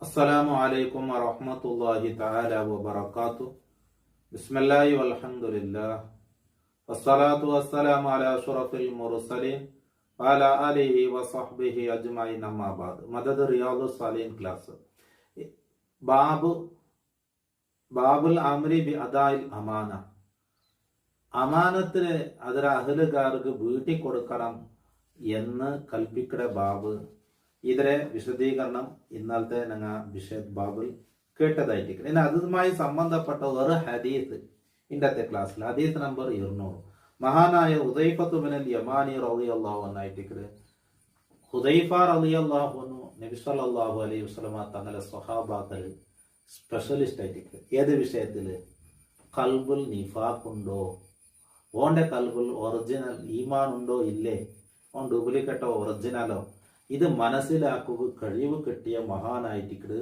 അസ്സലാമു അലൈക്കും വറഹ്മത്തുള്ളാഹി തആല വബറകാതുഹു. ബിസ്മില്ലാഹി വൽഹംദുലില്ലാഹ് വസ്സലാത്തു വസ്സലാമു അലാ അഷ്റഫിൽ മുർസലീൻ വഅലാ ആലിഹി വസഹ്ബിഹി അജ്മഈൻ. അമ്മാ ബഅദ്. മദദ് റിയാദുസ് സാലിഹീൻ ക്ലാസ്. ബാബുൽ അംരി ബി അദാഇൽ അമാന. അമാനത്തിന് അതിലെ അഹ്ലുകാർക്ക് വീട്ടി കൊടുക്കണം എന്ന് കൽപ്പിക്കുന്ന ബാബ്. ഇതിലെ വിശദീകരണം ഇന്നലത്തെ ഞങ്ങൾ ബാബിൽ കേട്ടതായിരിക്കും. ഇനി അതുമായി സംബന്ധപ്പെട്ട ഒരു ഹദീസ് ഇന്നത്തെ ക്ലാസ്സിൽ ഹദീസ് നമ്പർ 200 മഹാനായ ഹുദൈഫത്തു ബിനുൽ യമാനി റളിയല്ലാഹു അൻഹു ആയിട്ടിക്കല്. ഹുദൈഫ റളിയല്ലാഹു അൻഹു നബി സല്ലല്ലാഹു അലൈഹി വസല്ലമ തങ്ങളെ സ്വഹാബാക്കൾ സ്പെഷ്യലിസ്റ്റ് ആയിട്ടിക്കല്. ഏത് വിഷയത്തില്? ഖൽബുൽ നിഫാഖ് ഉണ്ടോ, ഓന്റെ ഖൽബുൽ ഒറിജിനൽ ഈമാൻ ഉണ്ടോ ഇല്ലേ, ഓൻ ഡ്യൂപ്ലിക്കേറ്റോ ഒറിജിനലോ, ഇത് മനസ്സിലാക്കുക കഴിവ് കിട്ടിയ മഹാനായിട്ടിക്കട്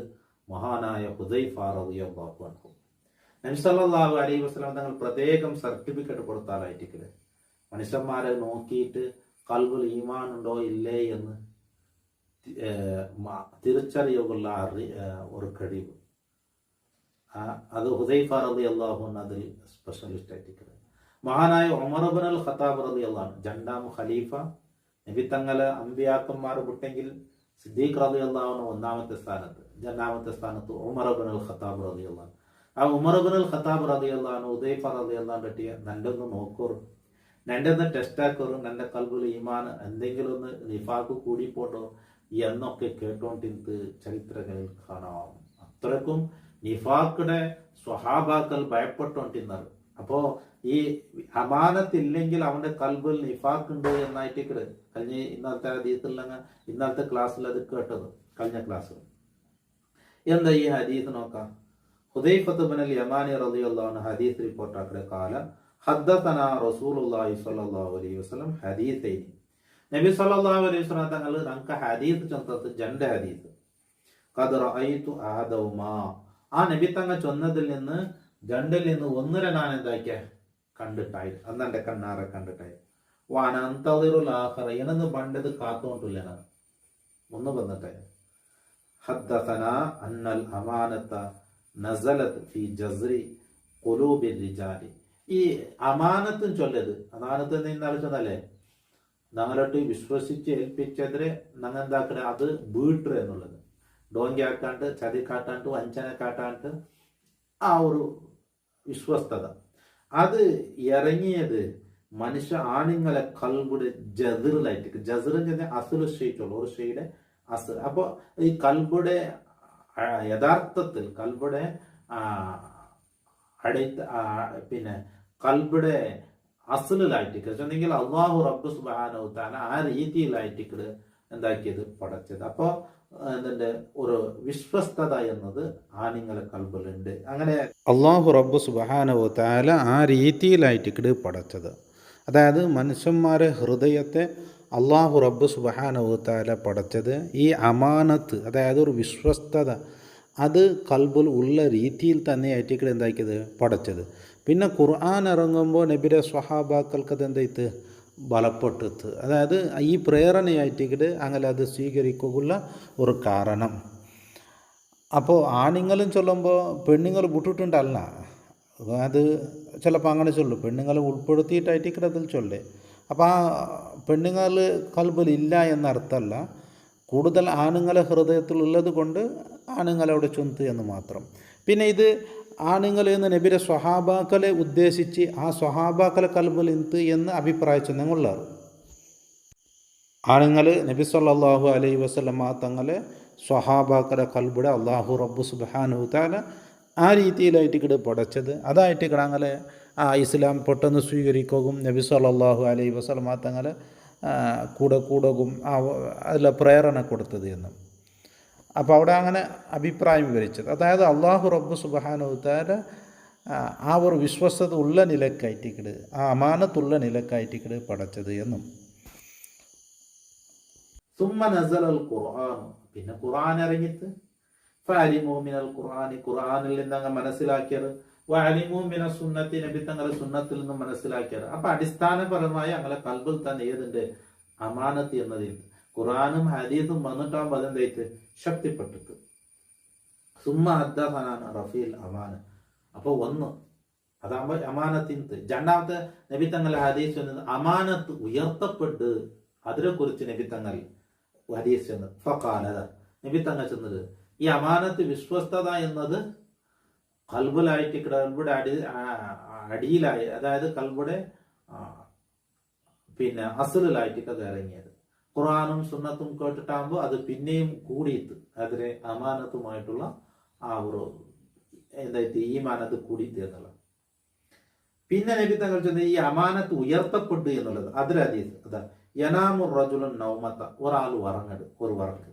മഹാനായ ഹുദൈഫ റളിയല്ലാഹു അൻഹു. നബി സല്ലല്ലാഹു അലൈഹി വസല്ലം തങ്ങൾ പ്രത്യേകം സർട്ടിഫിക്കറ്റ് കൊടുത്താലായിട്ടിക്കട് മനുഷ്യന്മാരെ നോക്കിയിട്ട് ഖൽബുൽ ഈമാൻ ഉണ്ടോ ഇല്ലേ എന്ന് തിരിച്ചറിയുള്ള ഒരു കഴിവ്. അത് ഹുദൈഫ റളിയല്ലാഹു അൻഹു അതിൽ സ്പെഷ്യലിസ്റ്റ് ആയിട്ടിക്കട്. മഹാനായ ഉമർ ഇബ്നുൽ ഖത്താബ് റളിയല്ലാഹു അൻഹു രണ്ടാം ഖലീഫ. നബി തങ്ങളെ അമ്പിയാക്കന്മാർ വിട്ടെങ്കിൽ സിദ്ദീഖ് റളിയല്ലാഹു അൻഹു ഒന്നാമത്തെ സ്ഥാനത്ത്, രണ്ടാമത്തെ സ്ഥാനത്ത് ഉമർ ഇബ്നുൽ ഖത്താബ് റളിയല്ലാഹു അൻഹു. ആ ഉമർ ഇബ്നുൽ ഖത്താബ് റളിയല്ലാഹു അൻഹു ഹുദൈഫ റളിയല്ലാഹു അൻഹു പറ്റിയ നല്ലൊന്ന് നോക്കോറ്, നല്ലൊന്ന് ടെസ്റ്റ് ആക്കോറ്, എൻ്റെ ഖൽബിൽ ഈമാൻ എന്തെങ്കിലും ഒന്ന് നിഫാഖ് കൂടിപ്പോട്ടോ എന്നൊക്കെ കേട്ടോണ്ടിരുന്ന് ചരിത്രങ്ങളിൽ കാണാം. അത്രക്കും നിഫാഖിന്റെ സ്വഹാബാക്കൾ ഭയപ്പെട്ടോണ്ടിരുന്നത്. അപ്പോ ഈ അമാനത്തില്ലെങ്കിൽ അവന്റെ ഖൽബിൽ നിഫാഖ് ഉണ്ട് എന്നായിട്ട് കഴിഞ്ഞ ഇന്നത്തെ ഹദീസിൽ ഇന്നത്തെ ക്ലാസ്സിൽ അത് കേട്ടത്. കഴിഞ്ഞ ക്ലാസ്സിൽ എന്താ ഈ ഹദീസ് നോക്കാം. ഹുദൈഫത്ത് ബിനുൽ യമാനി റളിയല്ലാഹു അൻഹു ഹദീസ് റിപ്പോർട്ട് ആക്കടെ കാല ഹദ്ദസനാ റസൂലുള്ളാഹി സ്വല്ലല്ലാഹു അലൈഹി വസല്ലം ഹദീസൈനി. നബി സല്ലല്ലാഹു അലൈഹി വസല്ലം തങ്ങൾ നമുക്ക് ഹദീസ് ചൊന്നത് രണ്ട് ഹദീസ്. ഖദ് റഅയ്തു അഹദഹുമാ. ആ നബി തങ്ങൾ ചൊന്നതിൽ നിന്ന് രണ്ടിൽ നിന്ന് ഒന്നിനെ ഞാൻ എന്താക്കിയ കണ്ടിട്ടായി, അന്നെന്റെ കണ്ണാറെ കണ്ടിട്ടായി. വാനന്തതിറുൽ ആഖറ എന്നു പണ്ടത് കാത്തോണ്ടില്ല ഞാൻ ഒന്ന് വന്നിട്ടായി. ഹദ്ദസനാ അന്നൽ അമാനത നസലത് ഫി ജസ്രി ഖുലൂബിർ റിജാലി. ഈ അമാനത്തും ചൊല്ലത്, അമാനത്ത് എന്നാലും ചൊന്നല്ലേ, ഞങ്ങളോട്ട് വിശ്വസിച്ച് ഏൽപ്പിച്ചതിരെ ഞങ്ങൾ എന്താക്കണ അത് വീട്ടുക എന്നുള്ളത്. ഡോങ്കി ആക്കാണ്ട്, ചതി കാട്ടാണ്ട്, വഞ്ചന കാട്ടാണ്ട് ആ ഒരു വിശ്വസ്തത അത് ഇറങ്ങിയത് മനുഷ്യ ആണുങ്ങളെ കൽബുടെ ജസിറിലായിട്ട്. ജസിർ എന്ന് പറഞ്ഞാൽ അസുൽ ഷെയ്റ്റുള്ള ഒരു ഷെയ്ഡ് അസുൽ. അപ്പോൾ ഈ കൽബുടെ യഥാർത്ഥത്തിൽ കൽബുടെ പിന്നെ കൽബുടെ അസുലായിട്ട് അള്ളാഹു റബ്ബ് സുബ്ഹാനഹു തആല ആ രീതിയിലായിട്ട് എന്താക്കിയത് പടച്ചത്. അപ്പോ അതിന്റെ ഒരു വിശ്വസ്തത എന്നത് ആണുങ്ങളെ കൽബിലുണ്ട്. അങ്ങനെ അള്ളാഹു റബ്ബ് സുബ്ഹാനഹു തആല ആ രീതിയിലായിട്ട് പടച്ചത്. അതായത് മനുഷ്യന്മാരെ ഹൃദയത്തെ അള്ളാഹു റബ്ബ് സുബ്ഹാനഹു തആല പടച്ചത് ഈ അമാനത്ത്, അതായത് ഒരു വിശ്വസ്തത, അത് കൽബിൽ ഉള്ള രീതിയിൽ തന്നെയായിട്ട് എന്താക്കിയത് പടച്ചത്. പിന്നെ ഖുർആൻ ഇറങ്ങുമ്പോൾ നബിയുടെ സ്വഹാബാക്കൾക്ക് അത് എന്തായിട്ട് ബലപ്പെട്ടത്. അതായത് ഈ പ്രേരണയായിട്ട് അങ്ങനെ അത് സ്വീകരിക്കുകയുള്ള ഒരു കാരണം. അപ്പോൾ ആണുങ്ങളും ചൊല്ലുമ്പോൾ പെണ്ണുങ്ങൾ വിട്ടിട്ടുണ്ടല്ല, അത് ചിലപ്പോൾ അങ്ങനെ ചൊല്ലും, പെണ്ണുങ്ങൾ ഉൾപ്പെടുത്തിയിട്ടായിട്ട് അതിൽ ചൊല്ലേ. അപ്പോൾ ആ പെണ്ണുങ്ങൾ കൽബിൽ ഇല്ല എന്നർത്ഥമല്ല, കൂടുതൽ ആണുങ്ങളെ ഹൃദയത്തിലുള്ളത് കൊണ്ട് ആണുങ്ങളവിടെ ചൊന്ത് എന്ന് മാത്രം. പിന്നെ ഇത് ആണുങ്ങൾ എന്ന് നബിയുടെ സ്വഹാബാക്കളെ ഉദ്ദേശിച്ച് ആ സ്വഹാബാക്കളെ കൽബിൽ എന്ത് എന്ന് അഭിപ്രായിച്ചു ഞങ്ങളുള്ളത്. ആണുങ്ങൾ നബി സല്ലല്ലാഹു അലൈഹി വസല്ലമ തങ്ങളെ സ്വഹാബാക്കളെ കൽബിടെ അള്ളാഹു റബ്ബ് സുബ്ഹാനഹു തആല ആ രീതിയിലായിട്ട് പഠിച്ചത്. അതായിട്ട് അങ്ങനെ ആ ഇസ്ലാം പെട്ടെന്ന് സ്വീകരിക്കുകയും നബി സല്ലല്ലാഹു അലൈഹി വസല്ലമ തങ്ങളെ കൂടകും അതിലെ പ്രേരണ കൊടുത്തത് എന്നും. അപ്പോൾ അവിടെ അങ്ങനെ അഭിപ്രായം വിവരിച്ചത്. അതായത് അള്ളാഹു റബ്ബ് സുബ്ഹാനഹു തആല ആ ഒരു വിശ്വസ്തത ഉള്ള നിലക്കായിട്ട് ആ അമാനത്തുള്ള നിലക്കായിട്ട് പഠിച്ചത് എന്നും. സുമ്മ നസലൽ ഖുർആൻ. പിന്നെ ഖുർആൻ ഇറങ്ങിയിട്ട് ഫഅലിമു മിനൽ ഖുർആനി, ഖുർആനിൽ നിന്ന് അങ്ങ് മനസ്സിലാക്കിയത്, വഅലിമു മിന സുന്നത്തി, നബി തങ്ങളുടെ സുന്നത്തിൽ നിന്നും മനസ്സിലാക്കിയത്. അപ്പൊ അടിസ്ഥാനപരമായി അങ്ങനെ കൽബിൽ തന്നെ ഏതുണ്ട് അമാനത്ത് എന്നതിൽ ഖുർആനും ഹദീസും വന്നിട്ടാകുമ്പോൾ അതെന്തായിട്ട് ശക്തിപ്പെട്ടിട്ട്. സുമ്മ ഹദ്ദസനാ റഫീൽ അമാന. അപ്പോൾ ഒന്ന് അതാകുമ്പോൾ അമാനത്തിൻ്റെ. രണ്ടാമത്തെ നബി തങ്ങൾ ഹദീസ് വന്നത് അമാനത്ത് ഉയർത്തപ്പെട്ട് അതിനെക്കുറിച്ച് നബി തങ്ങൾ ഹദീസ് ചെന്നത്. ഫഖാല, നബി തങ്ങൾ ചെന്നത് ഈ അമാനത്ത് വിശ്വസ്തത എന്നത് കൽബിലായിട്ട് കൽബുടെ അടിയിലായി, അതായത് കൽബുടെ പിന്നെ അസലിലായിട്ട് അത് ഇറങ്ങിയത്. ഖുർആനും സുന്നത്തും കേട്ടിട്ടാകുമ്പോൾ അത് പിന്നെയും കൂടിയിട്ട് അതിലെ അമാനത്തുമായിട്ടുള്ള ആ ഒരു എന്തായിട്ട് ഈമാനത്ത് കൂടിയിട്ട് എന്നുള്ളത്. പിന്നെ നബി തങ്ങൾ ചെന്ന് ഈ അമാനത്ത് ഉയർത്തപ്പെട്ടു എന്നുള്ളത് അതിലെ ഹദീസ് അതാ യനാമു റജുലുൻ നൗമത, ഒരാൾ ഉറങ്ങട് ഒരു ഉറക്ക്.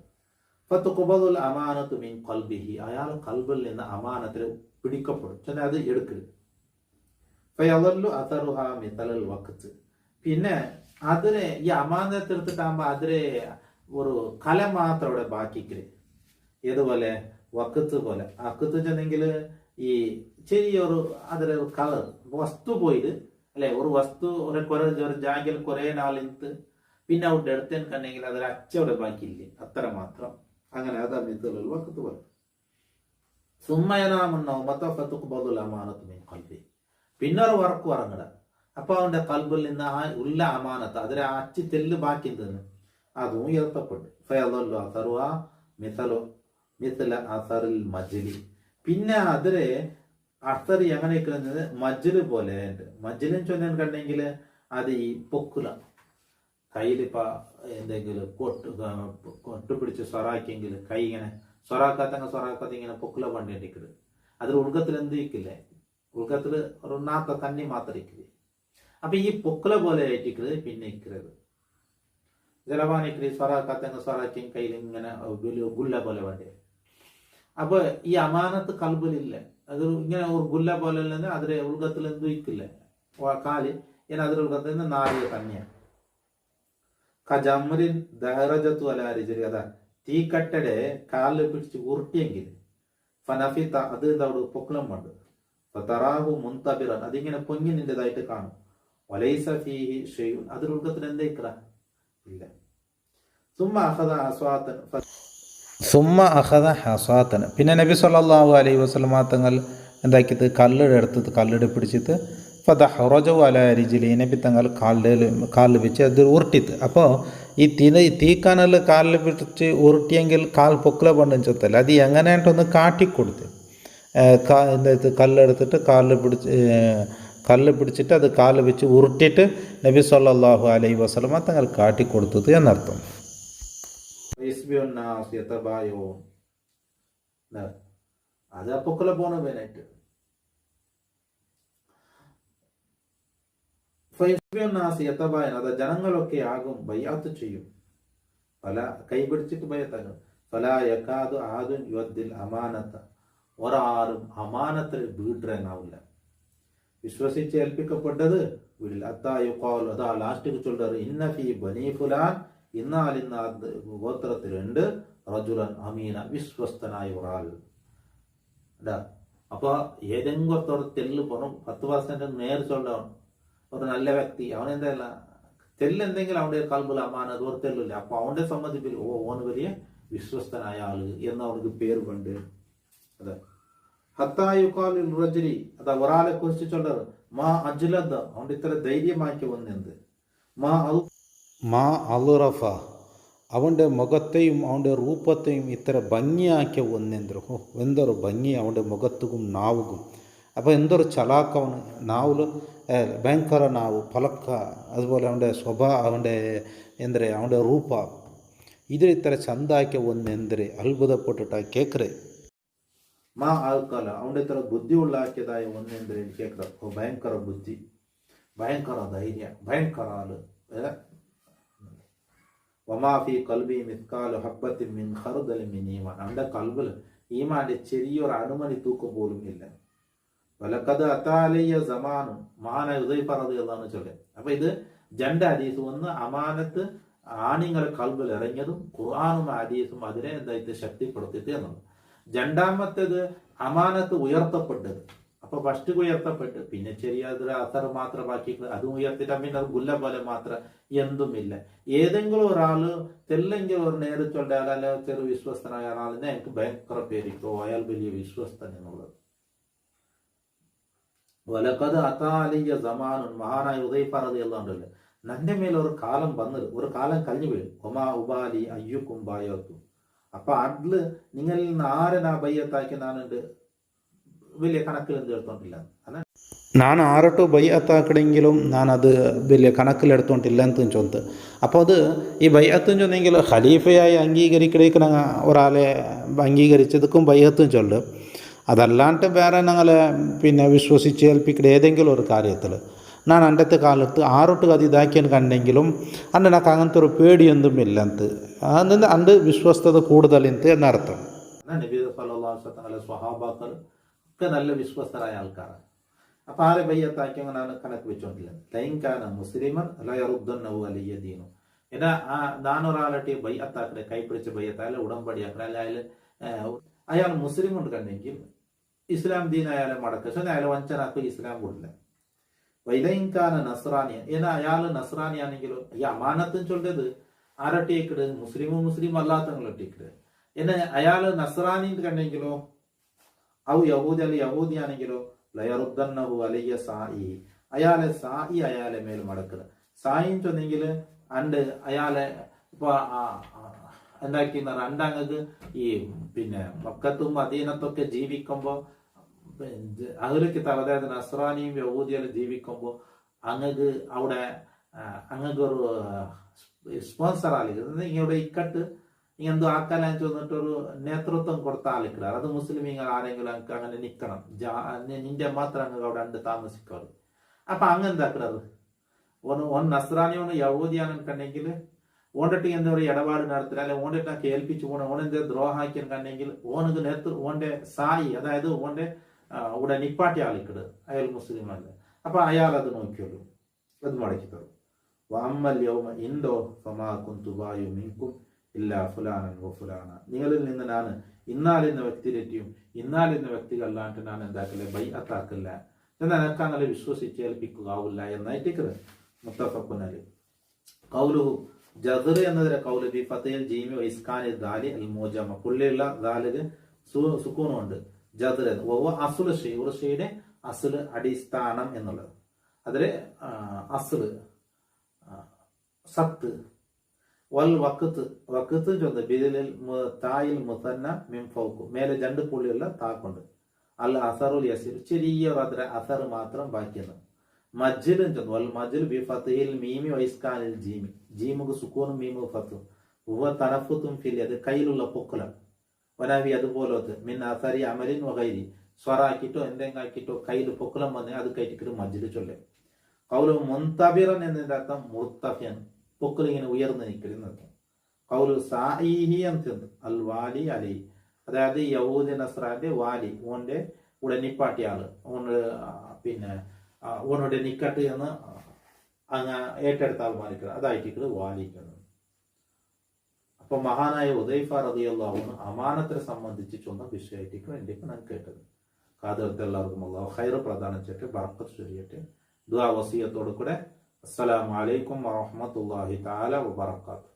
ഫതുഖബദുൽ അമാനത്തു മിൻ ഖൽബിഹി, അയാൾ കൽബിൽ നിന്ന് അമാനത്തിൽ പിടിക്കപ്പെടും, ചെന്ന് അത് എടുക്കുക. ഫയദല്ലു അഥറുഹ മിതലൽ വഖ്ത്, പിന്നെ അതിനെ ഈ അമാനത്ത് എടുത്തിട്ടാകുമ്പോൾ അതിലെ ഒരു കല മാത്രം അവിടെ ബാക്കിക്കല്. ഏതുപോലെ വക്കത്ത് പോലെ. അക്കത്ത് ചെന്നെങ്കിൽ ഈ ചെറിയൊരു അതിലെ കളർ വസ്തു പോയിട്ട് അല്ലെ, ഒരു വസ്തു ഒരു ജാങ്കിൽ കുറെ നാളിത്ത് പിന്നെ അവിടെ എടുത്തേക്കണ്ടെങ്കിൽ അതിൽ അച്ചവിടെ ബാക്കിയില്ലേ, അത്ര മാത്രം. അങ്ങനെ അതാ മിതലൽ വഖ്ത് പോലെ. പിന്നെ ഒരു വർക്ക് ഉറങ്ങട. അപ്പൊ അവന്റെ കൽബിൽ നിന്ന് ആ ഉള്ള അമാനത്ത് അതിലെ അച്ചി തെല്ല് ബാക്കി നിന്ന് അതും ഉയർത്തപ്പെട്ടു. പിന്നെ അതിലെ അസർ എങ്ങനെയൊക്കെ മജ്ജല് പോലെ ഉണ്ട്. മജ്ജലും ചൊല്ലാൻ കണ്ടെങ്കിൽ അത് ഈ പൊക്കുല കയ്യിലിപ്പ എന്തെങ്കിലും കൊട്ട് പിടിച്ച് സ്വറാക്കിയെങ്കിൽ കൈ ഇങ്ങനെ സ്വറാക്കാത്ത ഇങ്ങനെ പൊക്കുല പണ്ടിട്ടിക്കത്. അതിൽ ഉൾക്കത്തിൽ എന്ത് ഇരിക്കില്ലേ, ഉൾക്കത്തിൽ ഒരു നാത്ത തന്നി മാത്രം ഇരിക്കില്ലേ. അപ്പൊ ഈ പൊക്കുല പോലെ ആയിട്ടിക്കത് പിന്നെ ഇക്കരുത് ജലപാനിക്കല് സ്വറാക്കാത്ത സ്വറാക്കിയും കയ്യിൽ ഇങ്ങനെ ഗുല്ല പോലെ വേണ്ടി. അപ്പൊ ഈ അമാനത്ത് കൽബിലില്ല, അത് ഇങ്ങനെ ഒരു ഗുല്ല പോലെ തന്നെ അതിലെ ഉൾക്കത്തിൽ എന്തും ഇക്കില്ലേ കാല് ഇങ്ങനെ അതിൽ ഉൾക്കത്തിൽ നിന്ന് നാല് തന്നെയാണ്. കജമരിൻ ദഹറജത്തു അലാരിജരി, അതാ തീക്കട്ടടെ കാലിൽ പിടിച്ച് ഉരുട്ടിയെങ്കിൽ ഫനഫിത്ത അത് അവിടെ പൊക്കുളം ഉണ്ട്. തറാഹു മുൻതബിറൻ, അതിങ്ങനെ പൊങ്ങി നിന്റേതായിട്ട് കാണും. വലൈസ ഫീഹി ഷൈഉൻ, അതിൽ ഉൾക്കത്തിൽ എന്തേക്കറ ഇല്ല. സുമ്മ അഖദ ഹസാത്തൻ, പിന്നെ നബി സല്ലല്ലാഹു അലൈഹി വസല്ലമ തങ്ങൾ എന്താക്കിയത് കല്ലെടുത്ത് കല്ലെട് പിടിച്ചിട്ട് ഫദഹറജു അല റിജ്ലി, നബി തങ്ങൾ കാലിൽ വെച്ച് അത് ഉരുട്ടിത്ത്. അപ്പോൾ ഈ തീക്കാനൽ കാലിൽ പിടിച്ച് ഉരുട്ടിയെങ്കിൽ കാൽ പൊക്കില പണ്ടും ചെത്തല്ല, അത് എങ്ങനെയായിട്ടൊന്ന് കാട്ടിക്കൊടുത്ത് എന്താ കല്ലെടുത്തിട്ട് കല്ല് പിടിച്ചിട്ട് അത് കാല് വെച്ച് ഉരുട്ടിയിട്ട് നബി സല്ലല്ലാഹു അലൈഹി വസല്ലമ തങ്ങൾ കാട്ടിക്കൊടുത്തത് എന്നർത്ഥം. അത് പൊക്കില പോണ വേനായിട്ട് അത് ജനങ്ങളൊക്കെ ആകും ബയ്യാത്ത് ചെയ്യും. പല കൈപിടിച്ചിട്ട് ബയ്യത്താകും. ഫലായക്കാതു ആദുൻ യുദ്ദിൽ അമാനത്ത, ഒരാളും അമാനത്തിൽ വീട്ടിറങ്ങാവില്ല. വിശ്വസിച്ച് ഏൽപ്പിക്കപ്പെട്ടത് വീടിൽ. അത്തായുക്കാലു, അതാ ലാസ്റ്റിക്ക് ചൊല്ലാറ് ഇന്ന ഫീ ബനീ ഫുലാൻ, ഇന്നാലിന്ന ഗോത്രത്തിലുണ്ട് റജുലൻ അമീന, വിശ്വസ്തനായ ഒരാൾ. അപ്പൊ ഏതെങ്കിലും തെല്ല് പോണം 10% നേർ ചൊല്ലണം. ഒരു നല്ല വ്യക്തി അവനെന്തല്ല തെല്ലെന്തെങ്കിലും അവന്റെ കൽബിൽ അമാനത് ഒരു തെല്ലില്ല. അപ്പൊ അവന്റെ സംബന്ധിപ്പിൽ ഓന് വലിയ വിശ്വസ്തനായ ആള് എന്ന് അവനക്ക് പേര് കൊണ്ട്. അതെ ഹത്തായുക്കാലിൽ റജുലി, അതാ ഒരാളെ കുറിച്ച് ചൊല്ലറ് മാ അജ്ലദ, അവന്റെ ഇത്ര ധൈര്യമാക്കി വന്നെന്ത്, മാ അലുറഫ, അവൻ്റെ മുഖത്തെയും അവൻ്റെ രൂപത്തെയും ഇത്ര ഭംഗിയാക്കിയ ഒന്നെന്തോ, എന്തൊരു ഭംഗി അവൻ്റെ മുഖത്തും നാവുകും. അപ്പോൾ എന്തൊരു ചലാക്കവന് നാവിൽ ഭയങ്കര നാവ് പലക്ക, അതുപോലെ അവൻ്റെ അവൻ്റെ എന്തരേ അവൻ്റെ രൂപ ഇതിൽ ഇത്ര ചന്താക്കിയ ഒന്നെന്തരെ അത്ഭുതപ്പെട്ടിട്ടാ കേക്കറേ. മാ ആൾക്കാല, അവൻ്റെ ഇത്ര ബുദ്ധി ഉള്ളാക്കിയതായ ഒന്നെന്തരെ കേക്കറ. ഭയങ്കര ബുദ്ധി, ഭയങ്കര ധൈര്യം, ഭയങ്കര ആള്. വമാഫി കൽബി മിസ്കാലു ഹബ്ബത്തിൻ മിൻ ഖർദലിൻ മിൻ ഈമാൻ, അവൻ്റെ കൽബിൽ ഈമാന്റെ ചെറിയൊരു അണുമണി തൂക്കം പോലും ഇല്ല. വലഖദ് അതാലയ്യ സമാനു, മഹാനായ ഹുദൈഫ റളിയല്ലാഹു അൻഹു ചൊല്ലെ. അപ്പൊ ഇത് രണ്ട് ഹദീസ്, ഒന്ന് അമാനത്ത് ആണിങ്ങളെ കൽബിൽ ഇറങ്ങിയതും ഖുർആനും ഹദീസും അതിനെ എന്തായിട്ട് ശക്തിപ്പെടുത്തിയിട്ട് എന്നുള്ളത്. രണ്ടാമത്തേത് അമാനത്ത് ഉയർത്തപ്പെട്ടത്. അപ്പൊ ഫസ്റ്റ് ഉയർത്തപ്പെട്ട് പിന്നെ ചെറിയ അസർ മാത്രം ബാക്കി അതും ഉയർത്തിട്ട് പിന്നെ അത് ഗുല്ല പോലെ മാത്രം എന്തുമില്ല. ഏതെങ്കിലും ഒരാള് തെല്ലെങ്കിലും ഒരു നേരെ ചൊല്ലാൽ അല്ലെ ചെറു വിശ്വസ്തനായ ആളിനെ എനിക്ക് ഭയങ്കര പേരിക്കോ അയാൾ വലിയ വിശ്വസ്തൻ എന്നുള്ളത്. വലക്കത് അതാലിയ സമാനുൻ മഹാനായ ഉദൈഫ റളിയല്ലാഹു അൻഹു ഉണ്ടല്ലോ, നന്റെ മേൽ ഒരു കാലം വന്നത്, ഒരു കാലം കഴിഞ്ഞു പോയി. ഒമാ ഉബാലി അയ്യുക്കും ബായത്തു. അപ്പൊ അതില് നിങ്ങളിൽ നിന്ന് ആരെ നാ ബയ്യത്താക്കി നാനുണ്ട് വലിയ കണക്കിലെന്ത് എടുത്തോണ്ടില്ല. ನಾನು ಆರಟು ಬೈಅತ್ತಾಕಡೆಂಗಿലും ഞാനത് വലിയ കണക്കിലെടുത്തോണ്ടില്ല എന്ന് ചൊന്ത്. അപ്പോൾ അത് ഈ ബൈഅത്തും ചൊന്നെങ്കിൽ ഖലീഫയായി അംഗീകരിക്കണ ഒരാളെ അംഗീകരിച്ചതുക്കും ബൈഅത്തും ചൊല്ല്. അതല്ലാണ്ട് വേറെ ഞങ്ങളെ പിന്നെ വിശ്വസിച്ച് ഏൽപ്പിക്കുന്ന ഏതെങ്കിലും ഒരു കാര്യത്തിൽ ഞാൻ അണ്ടത്തെ കാലത്ത് ആറൊട്ട് അത് ഇതാക്കിയെന്ന് കണ്ടെങ്കിലും അണ്ട് എനിക്ക് അങ്ങനത്തെ ഒരു പേടിയൊന്നുമില്ല എന്ത് അന്ന് അണ്ട് വിശ്വസ്തത കൂടുതലെന്ത് എന്നർത്ഥം. നബി സല്ലല്ലാഹു അലൈഹി വസല്ലം സ്വഹാബാക്കൾ ഒക്കെ നല്ല വിശ്വസ്തരായ ആൾക്കാരാണ്. അപ്പൊ ആരെ ബയ്യത്താക്കിയ ഞാൻ കണക്ക് വെച്ചോണ്ടില്ല. ലൈൻകാന മുസ്ലിമൻ ലയറുദ്ദന്നഹു അലയ്യ ദീനു. എന്നാ നാനൊരാളെ ബയ്യത്താക്കടെ കൈപ്പിടിച്ച് ബയ്യത്തായാല ഉടമ്പടിയാക്കടെ അല്ല അയാൾ മുസ്ലിം കൊണ്ട് കണ്ടെങ്കിൽ ഇസ്ലാം ദീൻ അയാളെ മടക്കുക അയാളെ വഞ്ചനാക്കുക ഇസ്ലാം കൊണ്ടില്ല. വൈലൈൻകാന നസ്രാനിയ എന്നാ അയാൾ നസ്രാനിയാണെങ്കിലോ ഈ അമാനത്തും ചൊല്ലത് ആരൊട്ടിയേക്കിട് മുസ്ലിം അല്ലാത്തങ്ങളൊട്ടിക്കിട്. എന്നാ അയാള് നസ്രാനി കണ്ടെങ്കിലോ ഔ യഹൂദി അല്ലെ യഹൂദിയാണെങ്കിലോ ലയറുദ്ദന്നഹു അലയ്യ സായി. അയാളെ സായി അയാളെ മേൽ മടക്കുക. സായിന്ന് ചൊന്നെങ്കിൽ അണ്ട് അയാളെ ഇപ്പൊ എന്താക്കി അണ്ടങ്ങക്ക് ഈ പിന്നെ മക്കത്തും മദീനത്തൊക്കെ ജീവിക്കുമ്പോ അഹ്ലുൽ അതായത് നസ്രാനിയും യഹൂദികളും ജീവിക്കുമ്പോ അങ്ങക്ക് അവിടെ അങ്ങക്ക് ഒരു സ്പോൺസർ ആളിക്കുന്നത് ഇങ്ങോട്ട് ഇക്കട്ട് ഇങ്ങെന്തോ ആക്കാലെന്ന് ചോദിട്ടൊരു നേതൃത്വം കൊടുത്ത ആളിക്കിടാറ്. അത് മുസ്ലിമീങ്ങൾ ആരെങ്കിലും അങ്ങ് അങ്ങനെ നിൽക്കണം, നിന്റെ മാത്രം അങ്ങ് അവിടെ ഉണ്ട് താമസിക്കാറ്. അപ്പൊ അങ്ങെന്താക്കിടാറ് ഒന്ന് നസ്രാനിയോണ് യഹൂദിയാണെന്നുണ്ടെങ്കിൽ ഓണ്ടിട്ട് എന്താ പറയുക ഇടപാട് നടത്തില്ല അല്ലെ ഓണ്ടിട്ട് കേൾപ്പിച്ചു പോണ ഓണെന്ത് ദ്രോഹാക്കിയ കണ്ടെങ്കിൽ ഓനക്ക് ഓന്റെ സായി അതായത് ഓന്റെ ഇവിടെ നിപ്പാട്ടി ആളിക്കിട് അയാൾ മുസ്ലിം അല്ല. അപ്പൊ അയാൾ അത് നോക്കിയോളൂ, അത് മടക്കി തരും. വഅമ്മൽ യൗമ ഇൻദോ ഫമാ കുന്തു ബായു മിൻകും ഇല്ലാ ഫുലാനൻ വഫുലാന. നിങ്ങളിൽ നിന്ന് ഞാൻ ഇന്നാലിന്ന വ്യക്തിയിലെത്തിയും ഇന്നാലിന്ന വ്യക്തികളല്ലാണ്ട് ഞാൻ എന്താക്കില്ല ബൈഅത്താക്കില്ല എന്നാൽ എനിക്ക് അങ്ങനെ വിശ്വസിച്ച് ഏൽപ്പിക്കുകയാവില്ല എന്നായിട്ടിക്കത്. മുത്തഫഖുൻ അലൈഹി. ഖൗലുഹു ജദർ എന്നതിലെ കൗല് ബി ഫതയിൽ ജീമി വൈസ്കാനി ദാലി അൽ മോജമ പുള്ളിയുള്ള ദാലിന് സുക്കൂണുണ്ട്. ജദർ അസുൽ ഷെയ് ഒരു ഷെയ്യുടെ അസുൽ അടിസ്ഥാനം എന്നുള്ളത്. അതില് അസുൽ സത്ത് വൽ വക്കത്ത് വക്കത്ത് ചൊന്ന ബിദിലിൽ തായിൽ മുസന്ന മിൻ ഫൗഖ് മേലെ രണ്ട് പുള്ളിയുള്ള താക്കുണ്ട്. അൽ അസറുൽ യസീർ ചെറിയൊരു അതിലെ അസർ മാത്രം ബാക്കിയെന്ന്. മജ്ജിലും ചൊന്നു വൽ മജ്ജിൽ ബി ഫതയിൽ മീമി വൈസ്കാനിൽ ജീമി ജീമുക്ക് സുക്കൂനും മീമു ഫത്തും തനഫുത്തും ഫിൽ അത് കയ്യിലുള്ള പൊക്കുലം വനാവി അതുപോലത്തെ മിൻ അസരി അമലിൻ വകൈരി സ്വറാക്കിട്ടോ എന്തെങ്കിലും ആക്കിട്ടോ കയ്യിൽ പൊക്കുലം വന്നേ അത് കയറ്റിക്കിട്ട് മജ്ജില് ചൊല്ലേ. കൗലു മുൻതബിറൻ എന്നതിന്റെ അർത്ഥം മുർത്തഫിയൻ പൊക്കിലിങ്ങനെ ഉയർന്നു നിൽക്കുന്നത്. കൗലു സായിഹി എന്ന് അൽ വാലി അലി അതായത് യഹൂദി നസ്രാന്റെ വാലി ഓന്റെ കൂടെ നിപ്പാട്ടിയ ആള് ഓണ്ട് പിന്നെ ഓനോടെ നിക്കട്ട് എന്ന് അങ്ങ് ഏറ്റെടുത്ത ആൾ മാറിക്കുന്നത് അതായിട്ട് വാലിക്കുന്നത്. അപ്പൊ മഹാനായ ഉദൈഫ റളിയല്ലാഹു അൻഹു അമാനത്തിനെ സംബന്ധിച്ച് ചൊന്ന വിഷയത്തേക്ക് വേണ്ടിയിട്ട് ഞാൻ കേട്ടത്. കാതർത്ത് എല്ലാവർക്കും അല്ലാഹു ഖൈർ പ്രദാനം ചെയ്യട്ടെ, ബറക്കത്ത് ചൊരിയട്ടെ. ദുആ വസിയത്തോടു കൂടെ അസ്സലാമു അലൈക്കും വറഹ്മത്തുള്ളാഹി തആല വബറകാതുഹു.